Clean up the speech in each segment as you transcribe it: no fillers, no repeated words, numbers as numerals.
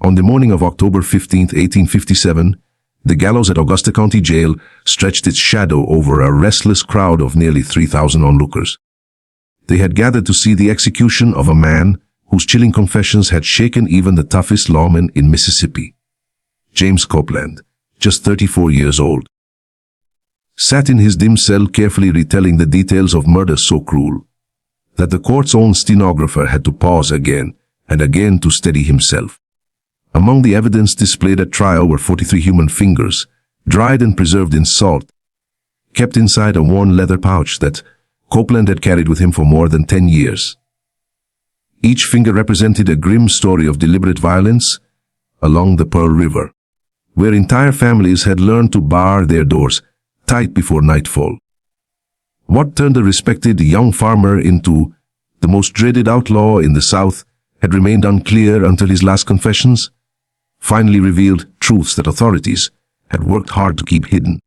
On the morning of October 15, 1857, the gallows at Augusta County Jail stretched its shadow over a restless crowd of nearly 3,000 onlookers. They had gathered to see the execution of a man whose chilling confessions had shaken even the toughest lawmen in Mississippi. James Copeland, just 34 years old, sat in his dim cell carefully retelling the details of murders so cruel that the court's own stenographer had to pause again and again to steady himself. Among the evidence displayed at trial were 43 human fingers, dried and preserved in salt, kept inside a worn leather pouch that Copeland had carried with him for more than 10 years. Each finger represented a grim story of deliberate violence along the Pearl River, where entire families had learned to bar their doors tight before nightfall. What turned a respected young farmer into the most dreaded outlaw in the South had remained unclear until his last confessions finally revealed truths that authorities had worked hard to keep hidden.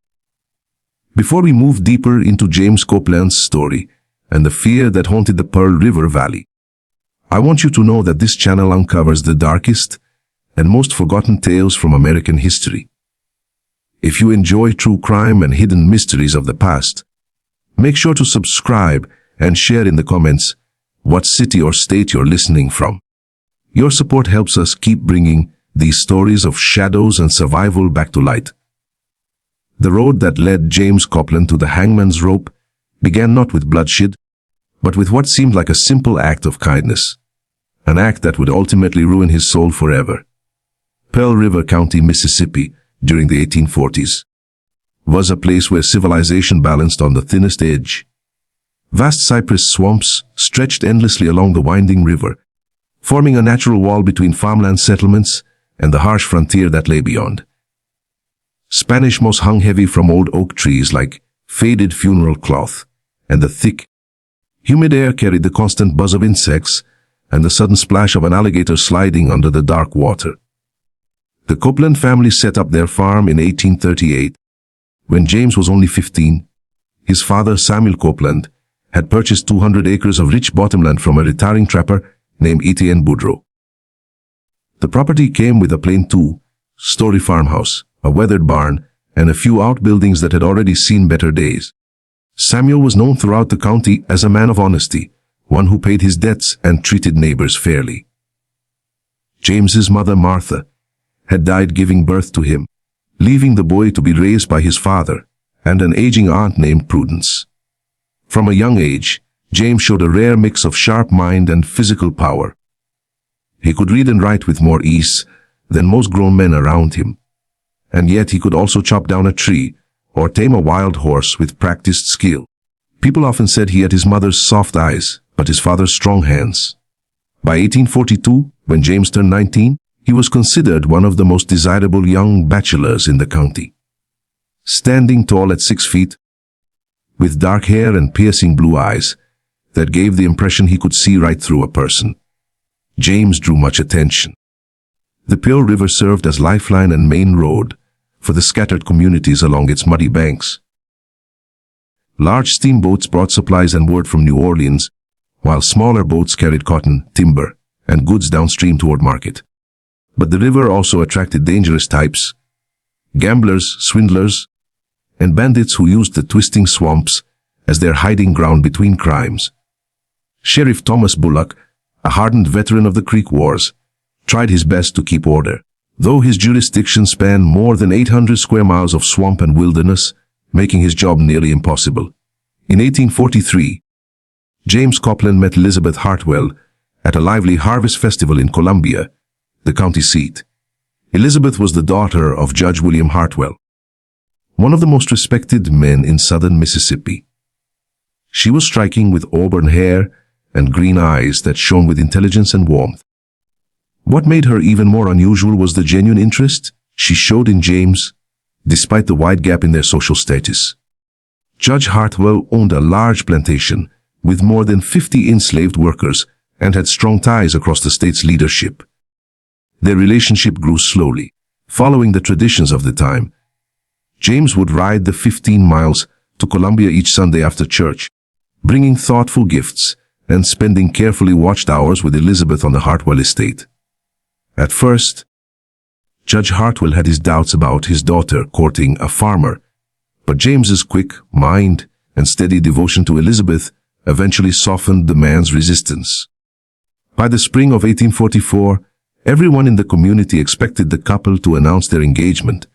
Before we move deeper into James Copeland's story and the fear that haunted the Pearl River Valley, I want you to know that this channel uncovers the darkest and most forgotten tales from American history. If you enjoy true crime and hidden mysteries of the past, make sure to subscribe and share in the comments what city or state you're listening from. Your support helps us keep bringing these stories of shadows and survival back to light. The road that led James Copeland to the hangman's rope began not with bloodshed, but with what seemed like a simple act of kindness, an act that would ultimately ruin his soul forever. Pearl River County, Mississippi, during the 1840s, was a place where civilization balanced on the thinnest edge. Vast cypress swamps stretched endlessly along the winding river, forming a natural wall between farmland settlements and the harsh frontier that lay beyond. Spanish moss hung heavy from old oak trees like faded funeral cloth, and the thick, humid air carried the constant buzz of insects and the sudden splash of an alligator sliding under the dark water. The Copeland family set up their farm in 1838. When James was only 15, his father, Samuel Copeland, had purchased 200 acres of rich bottomland from a retiring trapper named Etienne Boudreau. The property came with a plain two-story farmhouse, a weathered barn, and a few outbuildings that had already seen better days. Samuel was known throughout the county as a man of honesty, one who paid his debts and treated neighbors fairly. James's mother, Martha, had died giving birth to him, leaving the boy to be raised by his father and an aging aunt named Prudence. From a young age, James showed a rare mix of sharp mind and physical power. He could read and write with more ease than most grown men around him, and yet he could also chop down a tree or tame a wild horse with practiced skill. People often said he had his mother's soft eyes, but his father's strong hands. By 1842, when James turned 19, he was considered one of the most desirable young bachelors in the county. Standing tall at 6 feet, with dark hair and piercing blue eyes that gave the impression he could see right through a person, James drew much attention. The Pearl River served as lifeline and main road for the scattered communities along its muddy banks. Large steamboats brought supplies and wood from New Orleans, while smaller boats carried cotton, timber, and goods downstream toward market. But the river also attracted dangerous types, gamblers, swindlers, and bandits who used the twisting swamps as their hiding ground between crimes. Sheriff Thomas Bullock, a hardened veteran of the Creek Wars, tried his best to keep order, though his jurisdiction spanned more than 800 square miles of swamp and wilderness, making his job nearly impossible. In 1843, James Copeland met Elizabeth Hartwell at a lively harvest festival in Columbia, the county seat. Elizabeth was the daughter of Judge William Hartwell, one of the most respected men in southern Mississippi. She was striking with auburn hair and green eyes that shone with intelligence and warmth. What made her even more unusual was the genuine interest she showed in James, despite the wide gap in their social status. Judge Hartwell owned a large plantation with more than 50 enslaved workers and had strong ties across the state's leadership. Their relationship grew slowly. Following the traditions of the time, James would ride the 15 miles to Columbia each Sunday after church, bringing thoughtful gifts and spending carefully watched hours with Elizabeth on the Hartwell estate. At first, Judge Hartwell had his doubts about his daughter courting a farmer, but James's quick mind and steady devotion to Elizabeth eventually softened the man's resistance. By the spring of 1844, everyone in the community expected the couple to announce their engagement.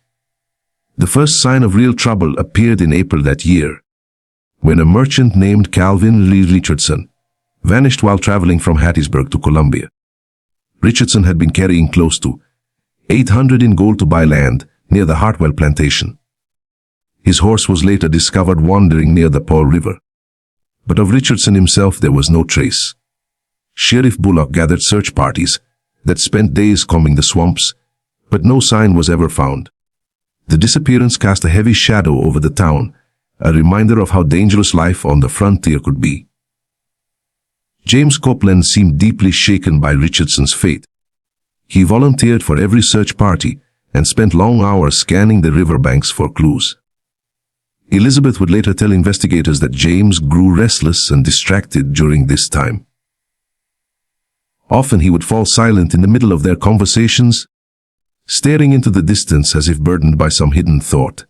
The first sign of real trouble appeared in April that year, when a merchant named Calvin Lee Richardson vanished while traveling from Hattiesburg to Columbia. Richardson had been carrying close to $800 in gold to buy land near the Hartwell plantation. His horse was later discovered wandering near the Paul River. But of Richardson himself there was no trace. Sheriff Bullock gathered search parties that spent days combing the swamps, but no sign was ever found. The disappearance cast a heavy shadow over the town, a reminder of how dangerous life on the frontier could be. James Copeland seemed deeply shaken by Richardson's fate. He volunteered for every search party and spent long hours scanning the riverbanks for clues. Elizabeth would later tell investigators that James grew restless and distracted during this time. Often he would fall silent in the middle of their conversations, staring into the distance as if burdened by some hidden thought.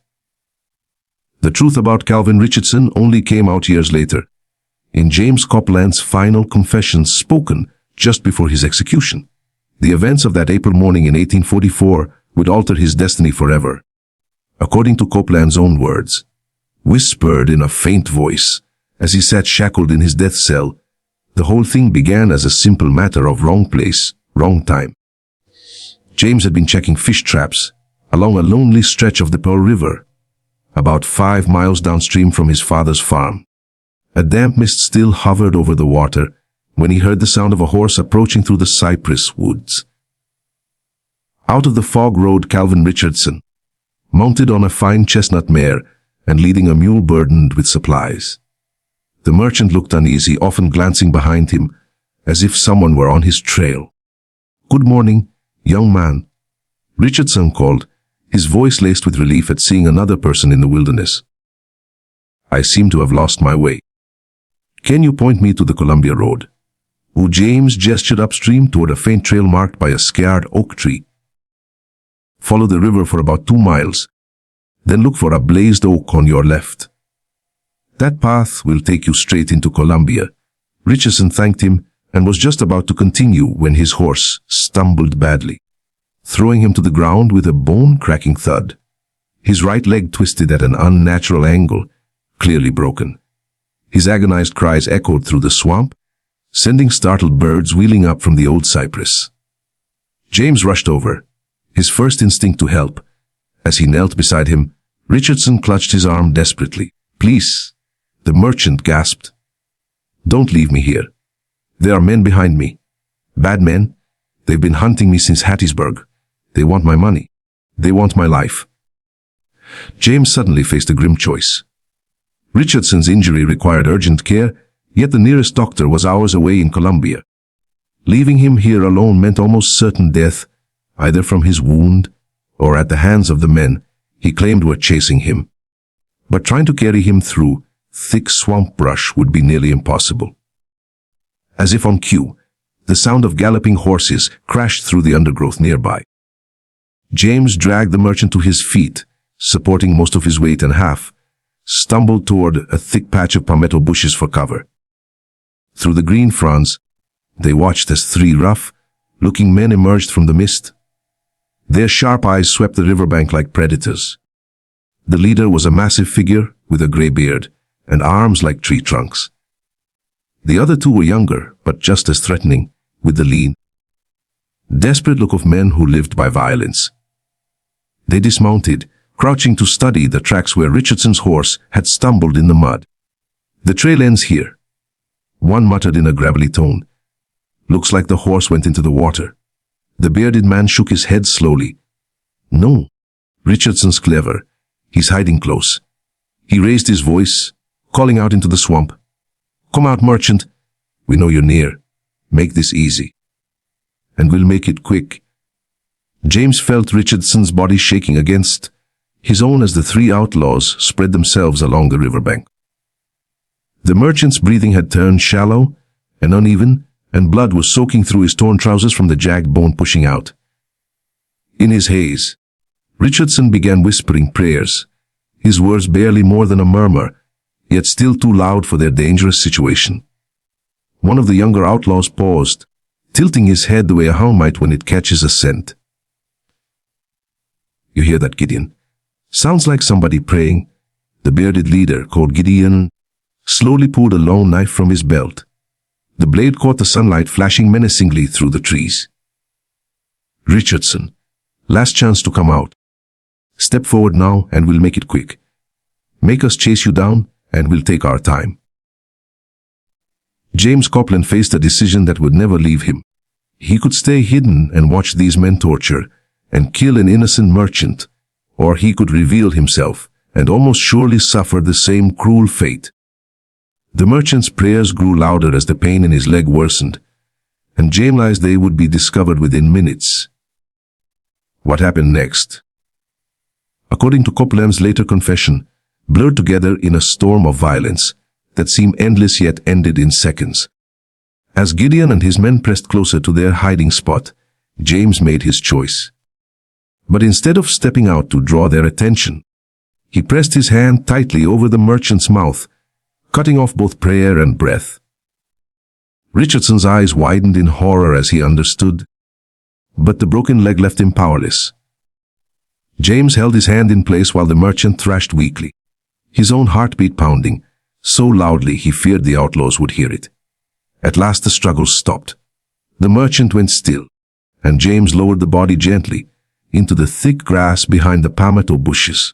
The truth about Calvin Richardson only came out years later, in James Copeland's final confessions spoken just before his execution. The events of that April morning in 1844 would alter his destiny forever. According to Copeland's own words, whispered in a faint voice, as he sat shackled in his death cell, the whole thing began as a simple matter of wrong place, wrong time. James had been checking fish traps along a lonely stretch of the Pearl River, about 5 miles downstream from his father's farm. A damp mist still hovered over the water when he heard the sound of a horse approaching through the cypress woods. Out of the fog rode Calvin Richardson, mounted on a fine chestnut mare and leading a mule burdened with supplies. The merchant looked uneasy, often glancing behind him, as if someone were on his trail. "Good morning, young man," Richardson called, his voice laced with relief at seeing another person in the wilderness. "I seem to have lost my way. Can you point me to the Columbia Road?" James gestured upstream toward a faint trail marked by a scarred oak tree. "Follow the river for about 2 miles. Then look for a blazed oak on your left. That path will take you straight into Columbia." Richardson thanked him and was just about to continue when his horse stumbled badly, throwing him to the ground with a bone-cracking thud. His right leg twisted at an unnatural angle, clearly broken. His agonized cries echoed through the swamp, sending startled birds wheeling up from the old cypress. James rushed over, his first instinct to help. As he knelt beside him, Richardson clutched his arm desperately. "Please," the merchant gasped. "Don't leave me here. There are men behind me. Bad men. They've been hunting me since Hattiesburg. They want my money. They want my life." James suddenly faced a grim choice. Richardson's injury required urgent care, yet the nearest doctor was hours away in Columbia. Leaving him here alone meant almost certain death, either from his wound or at the hands of the men he claimed were chasing him. But trying to carry him through thick swamp brush would be nearly impossible. As if on cue, the sound of galloping horses crashed through the undergrowth nearby. James dragged the merchant to his feet, supporting most of his weight and half, stumbled toward a thick patch of palmetto bushes for cover. Through the green fronds, they watched as 3 rough-looking men emerged from the mist. Their sharp eyes swept the riverbank like predators. The leader was a massive figure with a gray beard and arms like tree trunks. The other 2 were younger, but just as threatening, with the lean, desperate look of men who lived by violence. They dismounted, crouching to study the tracks where Richardson's horse had stumbled in the mud. "The trail ends here," one muttered in a gravelly tone. "Looks like the horse went into the water." The bearded man shook his head slowly. "No, Richardson's clever. He's hiding close." He raised his voice, calling out into the swamp. "Come out, merchant. We know you're near. Make this easy. And we'll make it quick." James felt Richardson's body shaking against his own as the 3 outlaws spread themselves along the riverbank. The merchant's breathing had turned shallow and uneven, and blood was soaking through his torn trousers from the jagged bone pushing out. In his haze, Richardson began whispering prayers, his words barely more than a murmur, yet still too loud for their dangerous situation. One of the younger outlaws paused, tilting his head the way a hound might when it catches a scent. "You hear that, Gideon? Sounds like somebody praying." The bearded leader, called Gideon, slowly pulled a long knife from his belt. The blade caught the sunlight flashing menacingly through the trees. "Richardson, last chance to come out. Step forward now and we'll make it quick. Make us chase you down and we'll take our time." James Copeland faced a decision that would never leave him. He could stay hidden and watch these men torture and kill an innocent merchant, or he could reveal himself and almost surely suffer the same cruel fate. The merchant's prayers grew louder as the pain in his leg worsened, and James realized they would be discovered within minutes. What happened next? According to Copeland's later confession, blurred together in a storm of violence that seemed endless yet ended in seconds. As Gideon and his men pressed closer to their hiding spot, James made his choice. But instead of stepping out to draw their attention, he pressed his hand tightly over the merchant's mouth, cutting off both prayer and breath. Richardson's eyes widened in horror as he understood, but the broken leg left him powerless. James held his hand in place while the merchant thrashed weakly, his own heartbeat pounding, so loudly he feared the outlaws would hear it. At last the struggle stopped. The merchant went still, and James lowered the body gently into the thick grass behind the palmetto bushes.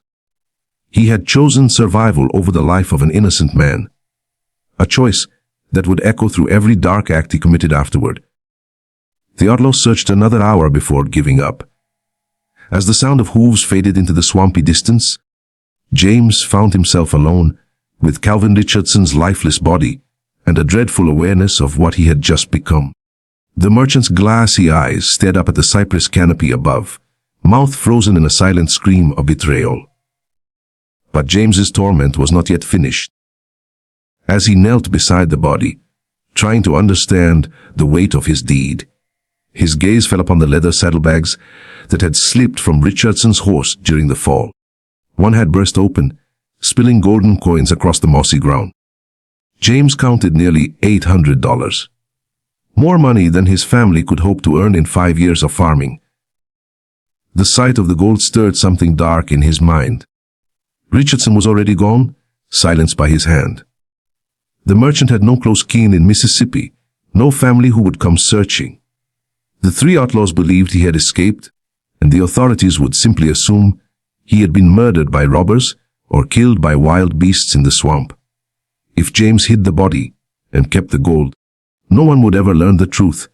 He had chosen survival over the life of an innocent man, a choice that would echo through every dark act he committed afterward. The outlaws searched another hour before giving up. As the sound of hooves faded into the swampy distance, James found himself alone with Calvin Richardson's lifeless body and a dreadful awareness of what he had just become. The merchant's glassy eyes stared up at the cypress canopy above, mouth frozen in a silent scream of betrayal. But James's torment was not yet finished. As he knelt beside the body, trying to understand the weight of his deed, his gaze fell upon the leather saddlebags that had slipped from Richardson's horse during the fall. One had burst open, spilling golden coins across the mossy ground. James counted nearly $800. More money than his family could hope to earn in 5 years of farming. The sight of the gold stirred something dark in his mind. Richardson was already gone, silenced by his hand. The merchant had no close kin in Mississippi, no family who would come searching. The three outlaws believed he had escaped, and the authorities would simply assume he had been murdered by robbers or killed by wild beasts in the swamp. If James hid the body and kept the gold, no one would ever learn the truth.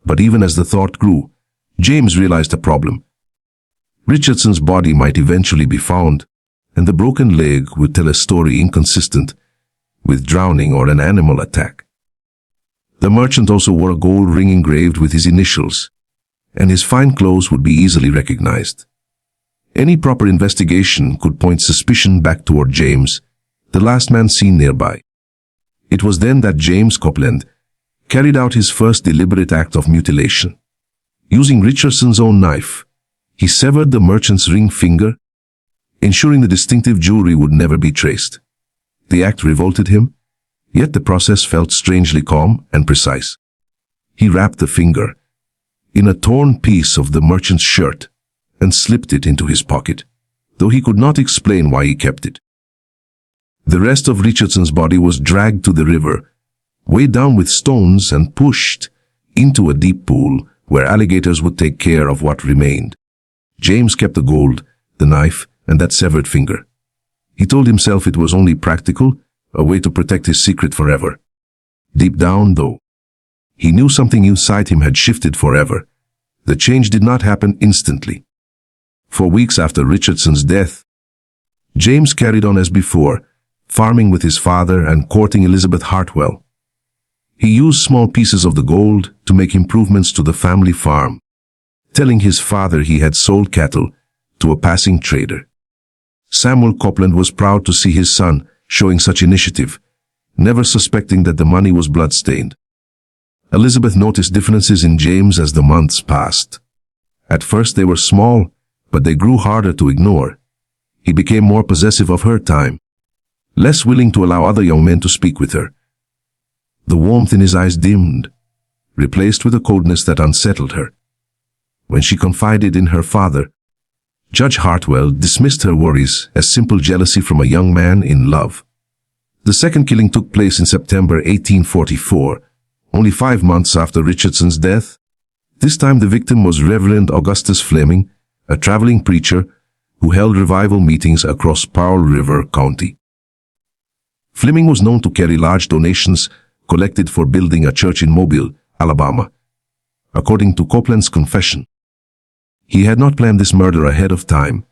But even as the thought grew, James realized a problem. Richardson's body might eventually be found, and the broken leg would tell a story inconsistent with drowning or an animal attack. The merchant also wore a gold ring engraved with his initials, and his fine clothes would be easily recognized. Any proper investigation could point suspicion back toward James, the last man seen nearby. It was then that James Copeland carried out his first deliberate act of mutilation. Using Richardson's own knife, he severed the merchant's ring finger, ensuring the distinctive jewelry would never be traced. The act revolted him, yet the process felt strangely calm and precise. He wrapped the finger in a torn piece of the merchant's shirt and slipped it into his pocket, though he could not explain why he kept it. The rest of Richardson's body was dragged to the river, weighed down with stones and pushed into a deep pool where alligators would take care of what remained. James kept the gold, the knife, and that severed finger. He told himself it was only practical, a way to protect his secret forever. Deep down, though, he knew something inside him had shifted forever. The change did not happen instantly. For weeks after Richardson's death, James carried on as before, farming with his father and courting Elizabeth Hartwell. He used small pieces of the gold to make improvements to the family farm, telling his father he had sold cattle to a passing trader. Samuel Copeland was proud to see his son showing such initiative, never suspecting that the money was blood-stained. Elizabeth noticed differences in James as the months passed. At first they were small, but they grew harder to ignore. He became more possessive of her time, less willing to allow other young men to speak with her. The warmth in his eyes dimmed, replaced with a coldness that unsettled her. When she confided in her father, Judge Hartwell dismissed her worries as simple jealousy from a young man in love. The second killing took place in September 1844, only 5 months after Richardson's death. This time the victim was Reverend Augustus Fleming, a traveling preacher who held revival meetings across Powell River County. Fleming was known to carry large donations collected for building a church in Mobile, Alabama. According to Copeland's confession, he had not planned this murder ahead of time.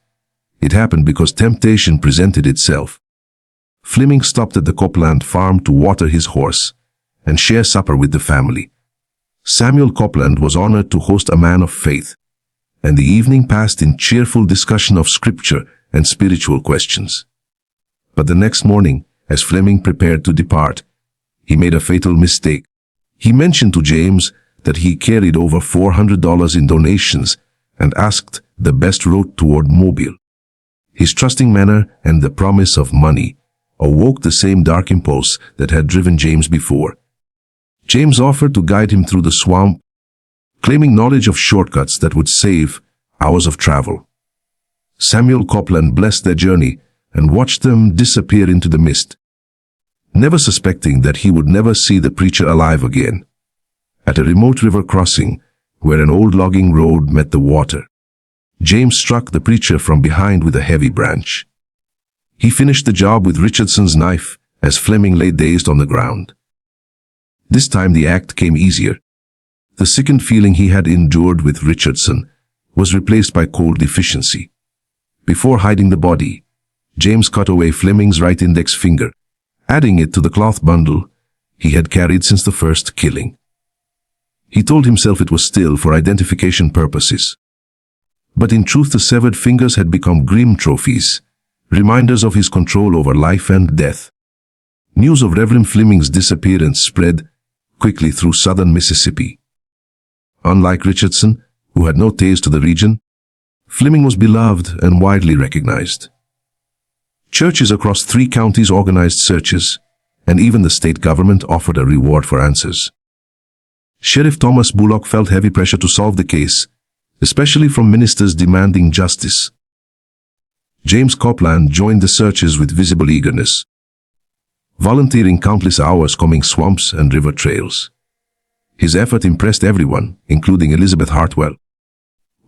It happened because temptation presented itself. Fleming stopped at the Copeland farm to water his horse and share supper with the family. Samuel Copeland was honored to host a man of faith, and the evening passed in cheerful discussion of scripture and spiritual questions. But the next morning, as Fleming prepared to depart, he made a fatal mistake. He mentioned to James that he carried over $400 in donations and asked the best road toward Mobile. His trusting manner and the promise of money awoke the same dark impulse that had driven James before. James offered to guide him through the swamp, claiming knowledge of shortcuts that would save hours of travel. Samuel Copeland blessed their journey and watched them disappear into the mist, never suspecting that he would never see the preacher alive again. At a remote river crossing, where an old logging road met the water, James struck the preacher from behind with a heavy branch. He finished the job with Richardson's knife as Fleming lay dazed on the ground. This time the act came easier. The sickened feeling he had endured with Richardson was replaced by cold efficiency. Before hiding the body, James cut away Fleming's right index finger, adding it to the cloth bundle he had carried since the first killing. He told himself it was still for identification purposes. But in truth the severed fingers had become grim trophies, reminders of his control over life and death. News of Reverend Fleming's disappearance spread quickly through southern Mississippi. Unlike Richardson, who had no ties to the region, Fleming was beloved and widely recognized. Churches across 3 counties organized searches, and even the state government offered a reward for answers. Sheriff Thomas Bullock felt heavy pressure to solve the case, especially from ministers demanding justice. James Copeland joined the searches with visible eagerness, volunteering countless hours combing swamps and river trails. His effort impressed everyone, including Elizabeth Hartwell,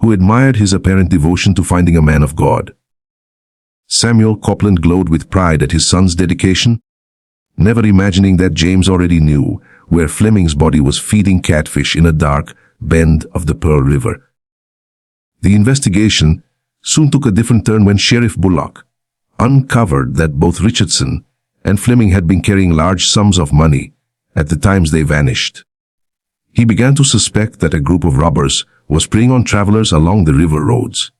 who admired his apparent devotion to finding a man of God. Samuel Copeland glowed with pride at his son's dedication, never imagining that James already knew where Fleming's body was feeding catfish in a dark bend of the Pearl River. The investigation soon took a different turn when Sheriff Bullock uncovered that both Richardson and Fleming had been carrying large sums of money at the times they vanished. He began to suspect that a group of robbers was preying on travelers along the river roads.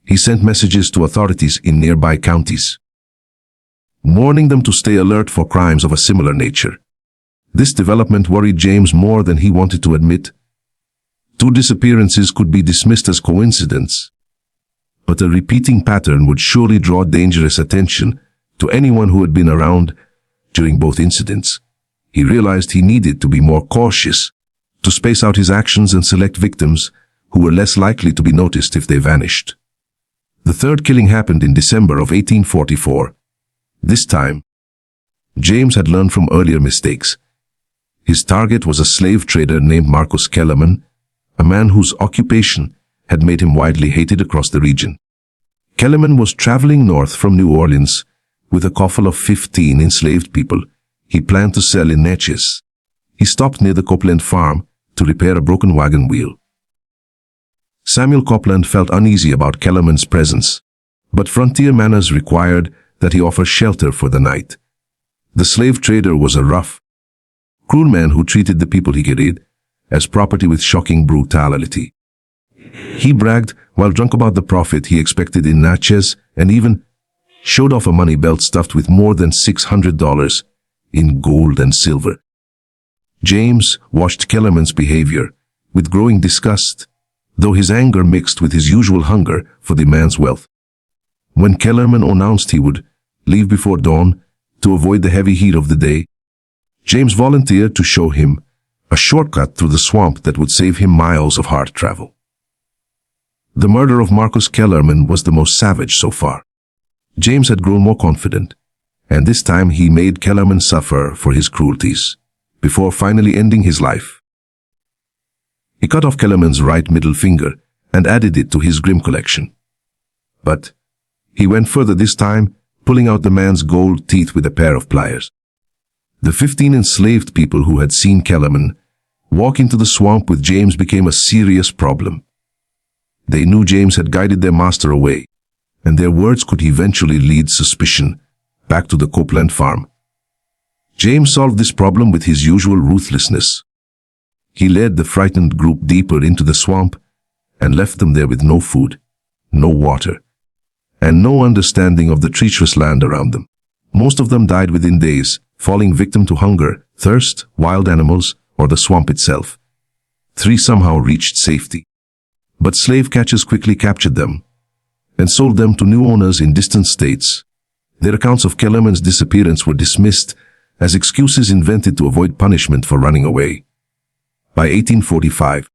He sent messages to authorities in nearby counties, warning them to stay alert for crimes of a similar nature. This development worried James more than he wanted to admit. 2 disappearances could be dismissed as coincidence, but a repeating pattern would surely draw dangerous attention to anyone who had been around during both incidents. He realized he needed to be more cautious, to space out his actions and select victims who were less likely to be noticed if they vanished. The third killing happened in December of 1844. This time, James had learned from earlier mistakes. His target was a slave trader named Marcus Kellerman, a man whose occupation had made him widely hated across the region. Kellerman was traveling north from New Orleans with a coffle of 15 enslaved people he planned to sell in Natchez. He stopped near the Copeland farm to repair a broken wagon wheel. Samuel Copeland felt uneasy about Kellerman's presence, but frontier manners required that he offer shelter for the night. The slave trader was a rough, cruel man who treated the people he carried as property with shocking brutality. He bragged while drunk about the profit he expected in Natchez and even showed off a money belt stuffed with more than $600 in gold and silver. James watched Kellerman's behavior with growing disgust, though his anger mixed with his usual hunger for the man's wealth. When Kellerman announced he would leave before dawn to avoid the heavy heat of the day, James volunteered to show him a shortcut through the swamp that would save him miles of hard travel. The murder of Marcus Kellerman was the most savage so far. James had grown more confident, and this time he made Kellerman suffer for his cruelties, before finally ending his life. He cut off Kellerman's right middle finger and added it to his grim collection. But he went further this time, pulling out the man's gold teeth with a pair of pliers. The 15 enslaved people who had seen Kellerman walk into the swamp with James became a serious problem. They knew James had guided their master away, and their words could eventually lead suspicion back to the Copeland farm. James solved this problem with his usual ruthlessness. He led the frightened group deeper into the swamp and left them there with no food, no water, and no understanding of the treacherous land around them. Most of them died within days, falling victim to hunger, thirst, wild animals, or the swamp itself. 3 somehow reached safety. But slave catchers quickly captured them and sold them to new owners in distant states. Their accounts of Kellerman's disappearance were dismissed as excuses invented to avoid punishment for running away. By 1845,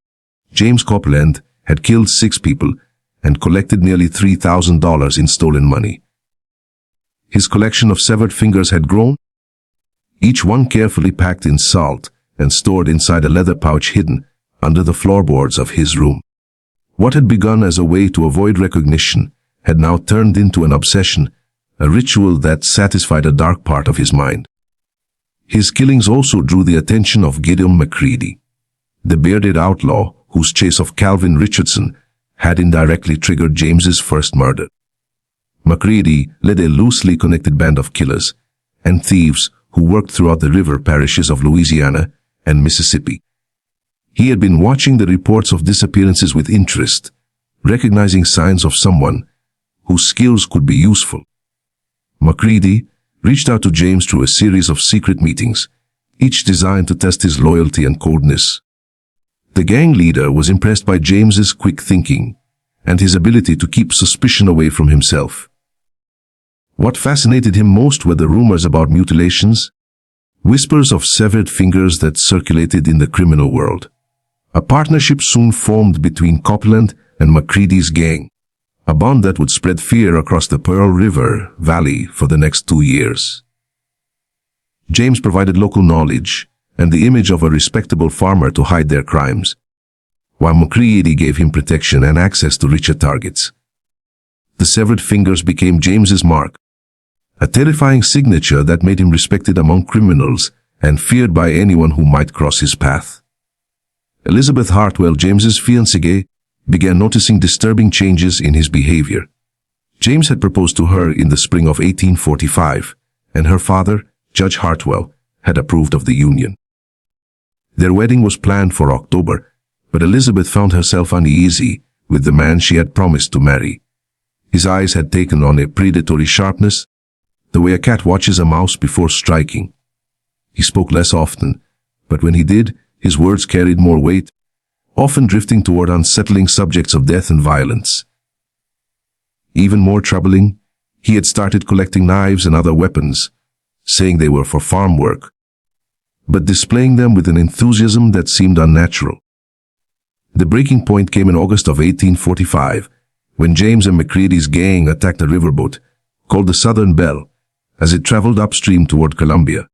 James Copeland had killed 6 people and collected nearly $3,000 in stolen money. His collection of severed fingers had grown, each one carefully packed in salt and stored inside a leather pouch hidden under the floorboards of his room. What had begun as a way to avoid recognition had now turned into an obsession, a ritual that satisfied a dark part of his mind. His killings also drew the attention of Gideon McCready, the bearded outlaw whose chase of Calvin Richardson had indirectly triggered James's first murder. McCready led a loosely connected band of killers and thieves who worked throughout the river parishes of Louisiana and Mississippi. He had been watching the reports of disappearances with interest, recognizing signs of someone whose skills could be useful. McCready reached out to James through a series of secret meetings, each designed to test his loyalty and coldness. The gang leader was impressed by James's quick thinking and his ability to keep suspicion away from himself. What fascinated him most were the rumors about mutilations, whispers of severed fingers that circulated in the criminal world. A partnership soon formed between Copeland and McCready's gang, a bond that would spread fear across the Pearl River Valley for the next 2 years. James provided local knowledge and the image of a respectable farmer to hide their crimes, while McCready gave him protection and access to richer targets. The severed fingers became James's mark, a terrifying signature that made him respected among criminals and feared by anyone who might cross his path. Elizabeth Hartwell, James's fiancée, began noticing disturbing changes in his behavior. James had proposed to her in the spring of 1845, and her father, Judge Hartwell, had approved of the union. Their wedding was planned for October, but Elizabeth found herself uneasy with the man she had promised to marry. His eyes had taken on a predatory sharpness, the way a cat watches a mouse before striking. He spoke less often, but when he did, his words carried more weight, often drifting toward unsettling subjects of death and violence. Even more troubling, he had started collecting knives and other weapons, saying they were for farm work, but displaying them with an enthusiasm that seemed unnatural. The breaking point came in August of 1845, when James and McCready's gang attacked a riverboat called the Southern Belle as it traveled upstream toward Columbia.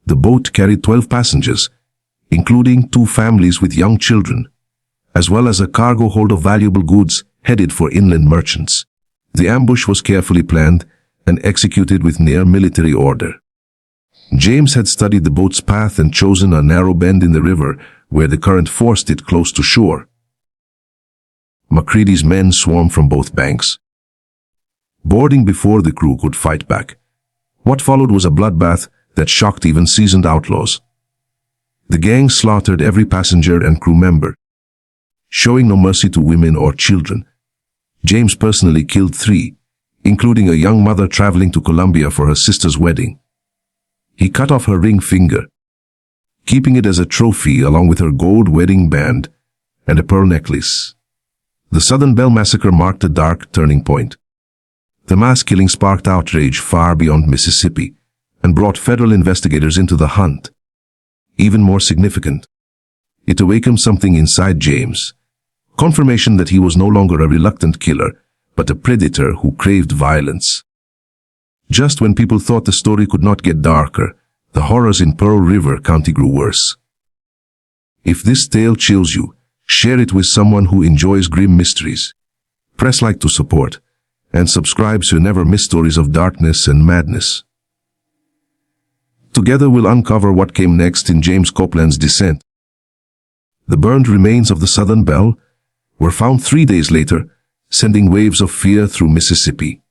The boat carried 12 passengers, including 2 families with young children, as well as a cargo hold of valuable goods headed for inland merchants. The ambush was carefully planned and executed with near military order. James had studied the boat's path and chosen a narrow bend in the river where the current forced it close to shore. McCready's men swarmed from both banks, boarding before the crew could fight back. What followed was a bloodbath that shocked even seasoned outlaws. The gang slaughtered every passenger and crew member, showing no mercy to women or children. James personally killed 3, including a young mother traveling to Columbia for her sister's wedding. He cut off her ring finger, keeping it as a trophy along with her gold wedding band and a pearl necklace. The Southern Belle Massacre marked a dark turning point. The mass killing sparked outrage far beyond Mississippi and brought federal investigators into the hunt. Even more significant, it awakened something inside James. Confirmation that he was no longer a reluctant killer, but a predator who craved violence. Just when people thought the story could not get darker, the horrors in Pearl River County grew worse. If this tale chills you, share it with someone who enjoys grim mysteries. Press like to support, and subscribe so you never miss stories of darkness and madness. Together we'll uncover what came next in James Copeland's descent. The burned remains of the Southern Belle were found 3 days later, sending waves of fear through Mississippi.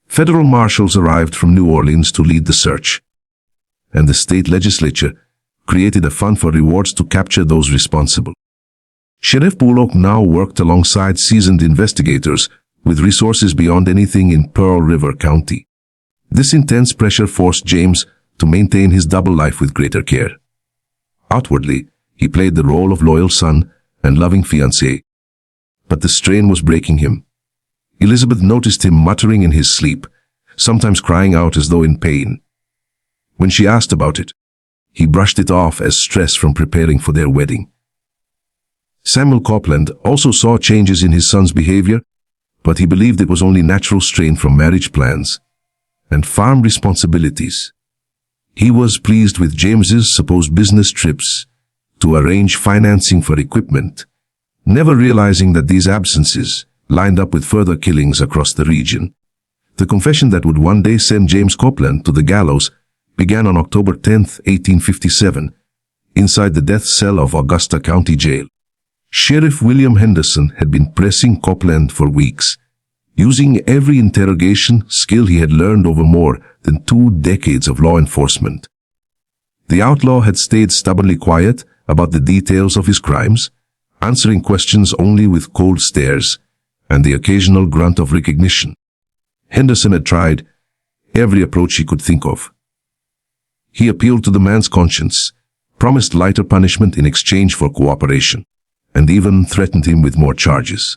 Federal marshals arrived from New Orleans to lead the search, and the state legislature created a fund for rewards to capture those responsible. Sheriff Bullock now worked alongside seasoned investigators with resources beyond anything in Pearl River County. This intense pressure forced James to maintain his double life with greater care. Outwardly, he played the role of loyal son and loving fiancé, but the strain was breaking him. Elizabeth noticed him muttering in his sleep, sometimes crying out as though in pain. When she asked about it, he brushed it off as stress from preparing for their wedding. Samuel Copeland also saw changes in his son's behavior, but he believed it was only natural strain from marriage plans and farm responsibilities. He was pleased with James's supposed business trips to arrange financing for equipment, never realizing that these absences lined up with further killings across the region. The confession that would one day send James Copeland to the gallows began on October 10, 1857, inside the death cell of Augusta County Jail. Sheriff William Henderson had been pressing Copeland for weeks, using every interrogation skill he had learned over more than 2 decades of law enforcement. The outlaw had stayed stubbornly quiet about the details of his crimes, answering questions only with cold stares and the occasional grunt of recognition. Henderson had tried every approach he could think of. He appealed to the man's conscience, promised lighter punishment in exchange for cooperation, and even threatened him with more charges.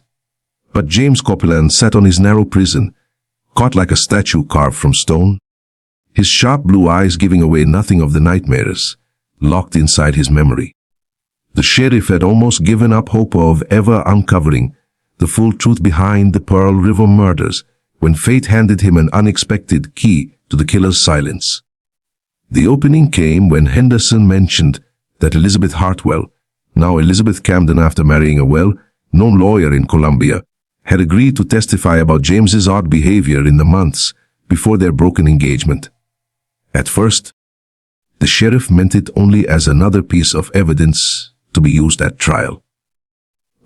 But James Copeland sat on his narrow prison, caught like a statue carved from stone, his sharp blue eyes giving away nothing of the nightmares locked inside his memory. The sheriff had almost given up hope of ever uncovering the full truth behind the Pearl River murders when fate handed him an unexpected key to the killer's silence. The opening came when Henderson mentioned that Elizabeth Hartwell, now Elizabeth Camden after marrying a well-known lawyer in Columbia, had agreed to testify about James's odd behavior in the months before their broken engagement. At first, the sheriff meant it only as another piece of evidence to be used at trial.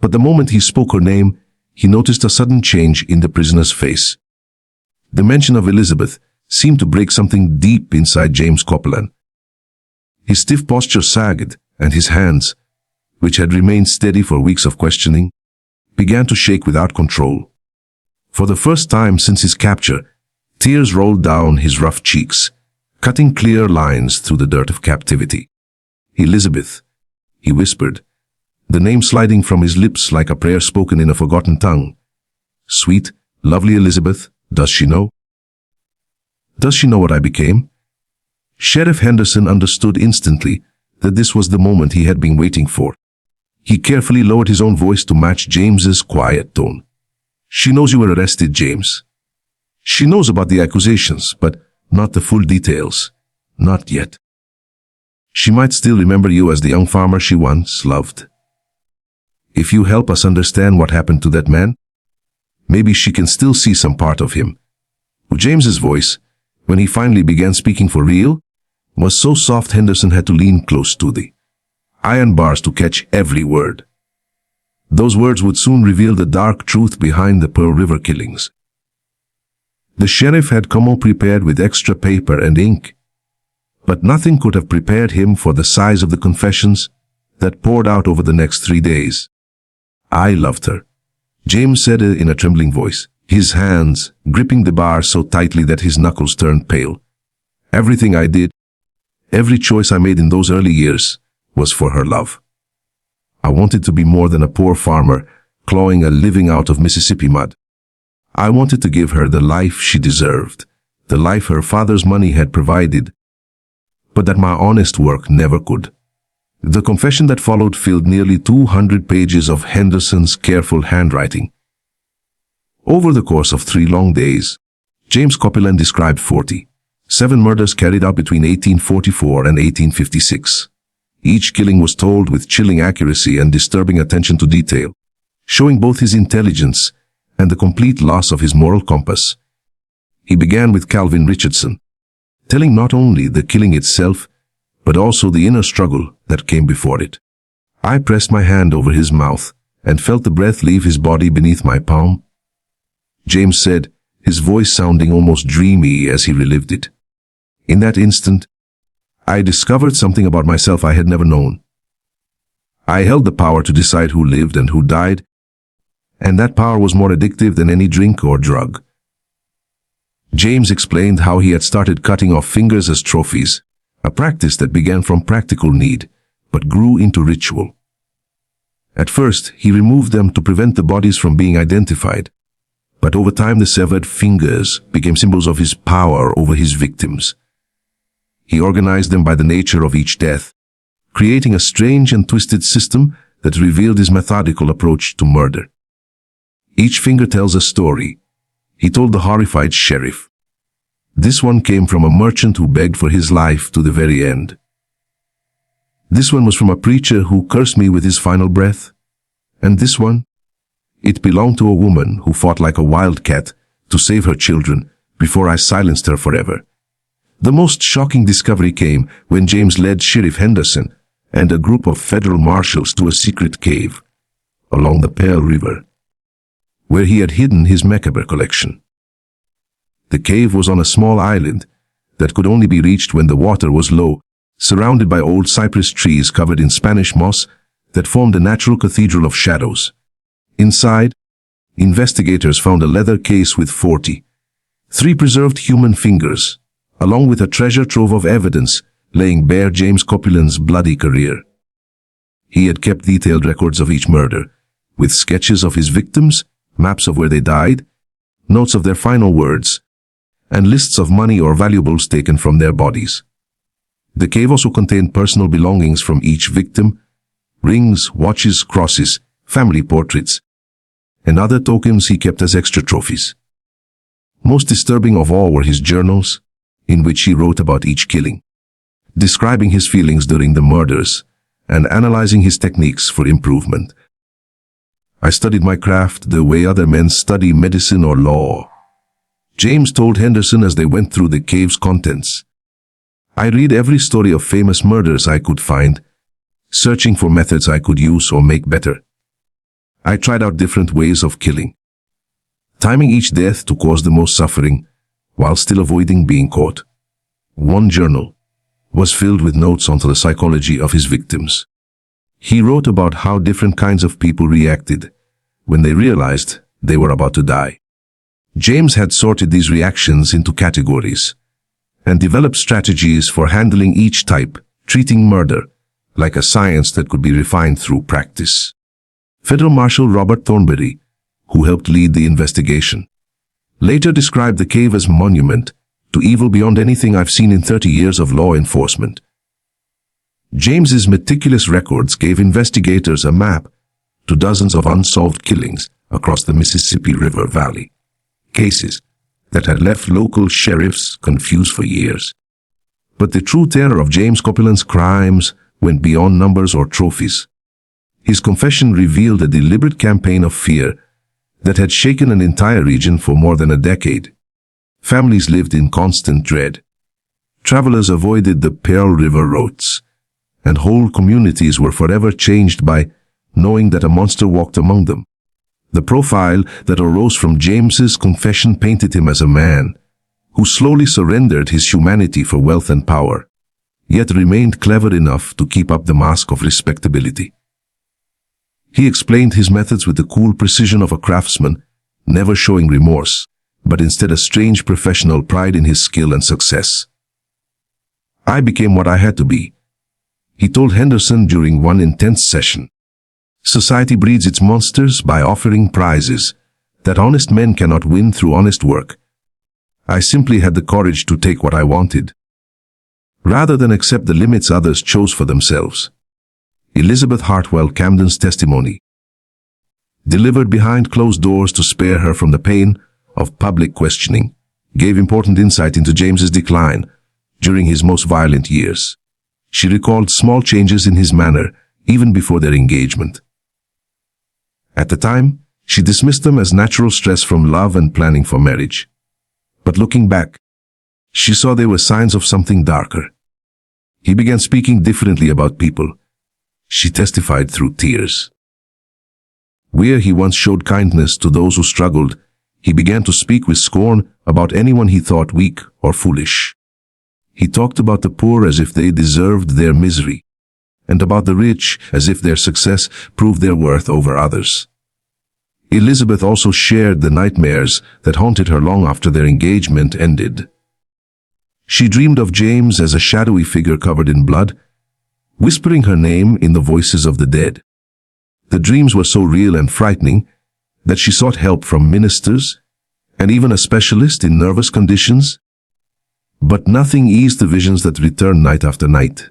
But the moment he spoke her name, he noticed a sudden change in the prisoner's face. The mention of Elizabeth seemed to break something deep inside James Copeland. His stiff posture sagged, and his hands, which had remained steady for weeks of questioning, began to shake without control. For the first time since his capture, tears rolled down his rough cheeks, cutting clear lines through the dirt of captivity. "Elizabeth," he whispered, the name sliding from his lips like a prayer spoken in a forgotten tongue. "Sweet, lovely Elizabeth, does she know? Does she know what I became?" Sheriff Henderson understood instantly that this was the moment he had been waiting for. He carefully lowered his own voice to match James's quiet tone. "She knows you were arrested, James. She knows about the accusations, but not the full details. Not yet. She might still remember you as the young farmer she once loved. If you help us understand what happened to that man, maybe she can still see some part of him." James's voice, when he finally began speaking for real, was so soft Henderson had to lean close to the iron bars to catch every word. Those words would soon reveal the dark truth behind the Pearl River killings. The sheriff had come all prepared with extra paper and ink, but nothing could have prepared him for the size of the confessions that poured out over the next 3 days. "I loved her," James said in a trembling voice, his hands gripping the bar so tightly that his knuckles turned pale. "Everything I did, every choice I made in those early years, was for her love. I wanted to be more than a poor farmer, clawing a living out of Mississippi mud. I wanted to give her the life she deserved, the life her father's money had provided, but that my honest work never could. The confession that followed filled nearly 200 pages of Henderson's careful handwriting. Over the course of 3 long days, James Copeland described 47 murders carried out between 1844 and 1856. Each killing was told with chilling accuracy and disturbing attention to detail, showing both his intelligence and the complete loss of his moral compass. He began with Calvin Richardson, telling not only the killing itself, but also the inner struggle that came before it. I pressed my hand over his mouth and felt the breath leave his body beneath my palm. James said, his voice sounding almost dreamy as he relived it. In that instant, I discovered something about myself I had never known. I held the power to decide who lived and who died, and that power was more addictive than any drink or drug. James explained how he had started cutting off fingers as trophies, a practice that began from practical need, but grew into ritual. At first, he removed them to prevent the bodies from being identified, but over time the severed fingers became symbols of his power over his victims. He organized them by the nature of each death, creating a strange and twisted system that revealed his methodical approach to murder. Each finger tells a story, he told the horrified sheriff. This one came from a merchant who begged for his life to the very end. This one was from a preacher who cursed me with his final breath. And this one? It belonged to a woman who fought like a wildcat to save her children before I silenced her forever. The most shocking discovery came when James led Sheriff Henderson and a group of federal marshals to a secret cave along the Pearl River, where he had hidden his macabre collection. The cave was on a small island that could only be reached when the water was low, surrounded by old cypress trees covered in Spanish moss that formed a natural cathedral of shadows. Inside, investigators found a leather case with 43 preserved human fingers, along with a treasure trove of evidence laying bare James Copeland's bloody career. He had kept detailed records of each murder, with sketches of his victims, maps of where they died, notes of their final words, and lists of money or valuables taken from their bodies. The cave also contained personal belongings from each victim, rings, watches, crosses, family portraits, and other tokens he kept as extra trophies. Most disturbing of all were his journals, in which he wrote about each killing, describing his feelings during the murders and analyzing his techniques for improvement. I studied my craft the way other men study medicine or law. James told Henderson as they went through the cave's contents. I read every story of famous murders I could find, searching for methods I could use or make better. I tried out different ways of killing, timing each death to cause the most suffering, while still avoiding being caught. One journal was filled with notes onto the psychology of his victims. He wrote about how different kinds of people reacted when they realized they were about to die. James had sorted these reactions into categories and developed strategies for handling each type, treating murder like a science that could be refined through practice. Federal Marshal Robert Thornberry, who helped lead the investigation, later described the cave as a monument to evil beyond anything I've seen in 30 years of law enforcement. James's meticulous records gave investigators a map to dozens of unsolved killings across the Mississippi River Valley, cases that had left local sheriffs confused for years. But the true terror of James Copeland's crimes went beyond numbers or trophies. His confession revealed a deliberate campaign of fear that had shaken an entire region for more than a decade. Families lived in constant dread. Travelers avoided the Pearl River roads, and whole communities were forever changed by knowing that a monster walked among them. The profile that arose from James's confession painted him as a man who slowly surrendered his humanity for wealth and power, yet remained clever enough to keep up the mask of respectability. He explained his methods with the cool precision of a craftsman, never showing remorse, but instead a strange professional pride in his skill and success. I became what I had to be, he told Henderson during one intense session. Society breeds its monsters by offering prizes that honest men cannot win through honest work. I simply had the courage to take what I wanted, rather than accept the limits others chose for themselves. Elizabeth Hartwell Camden's testimony, delivered behind closed doors to spare her from the pain of public questioning, gave important insight into James's decline during his most violent years. She recalled small changes in his manner even before their engagement. At the time, she dismissed them as natural stress from love and planning for marriage. But looking back, she saw they were signs of something darker. He began speaking differently about people. She testified through tears. Where he once showed kindness to those who struggled, he began to speak with scorn about anyone he thought weak or foolish. He talked about the poor as if they deserved their misery, and about the rich as if their success proved their worth over others. Elizabeth also shared the nightmares that haunted her long after their engagement ended. She dreamed of James as a shadowy figure covered in blood, whispering her name in the voices of the dead. The dreams were so real and frightening that she sought help from ministers and even a specialist in nervous conditions. But nothing eased the visions that returned night after night.